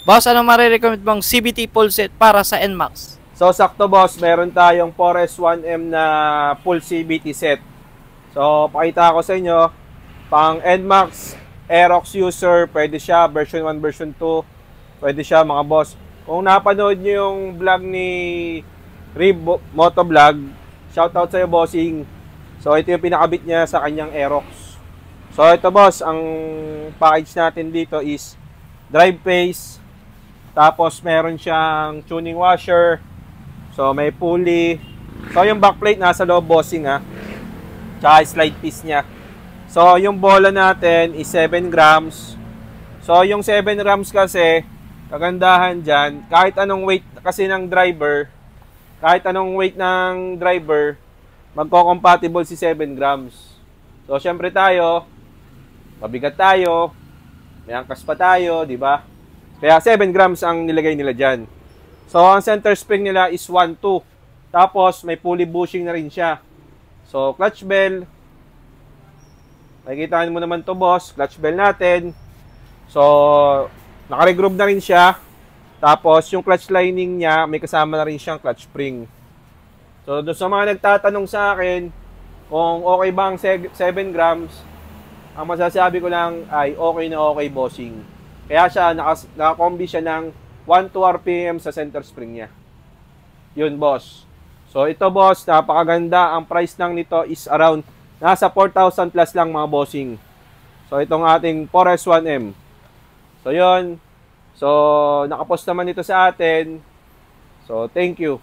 Boss, anong marirecommend mong CVT full set para sa NMAX? So, sakto boss, meron tayong 4S1M na full CVT set. So, pakita ko sa inyo, pang NMAX, Aerox user, pwede siya, version 1, version 2, pwede siya mga boss. Kung napanood nyo yung vlog ni Rib Motovlog, shoutout sa'yo bossing. So, ito yung pinakabit niya sa kanyang Aerox. So, ito boss, ang package natin dito is drive phase, tapos meron siyang tuning washer. So may pulley. So yung backplate nasa loob bossing ha. Tsaka slide piece niya. So yung bola natin is 7 grams. So yung 7 grams kasi, kagandahan dyan, kahit anong weight kasi ng driver, magko-compatible si 7 grams. So syempre tayo, mabigat tayo, may angkas pa tayo, di ba? Kaya 7 grams ang nilagay nila dyan. So, ang center spring nila is 1-2. Tapos, may pulley bushing na rin siya. So, clutch bell. Makikita mo naman to boss. Clutch bell natin. So, nakaregroove na rin siya. Tapos, yung clutch lining niya, may kasama na rin siyang clutch spring. So, doon sa mga nagtatanong sa akin, kung okay ba ang 7 grams, ang masasabi ko lang ay okay na okay bossing. Kaya siya, nakakombi siya ng 1-2 RPM sa center spring niya. Yun, boss. So, ito, boss, napakaganda. Ang price lang nito is around, nasa 4,000 plus lang, mga bossing. So, itong ating 4S1M. So, yun. So, nakapost naman ito sa atin. So, thank you.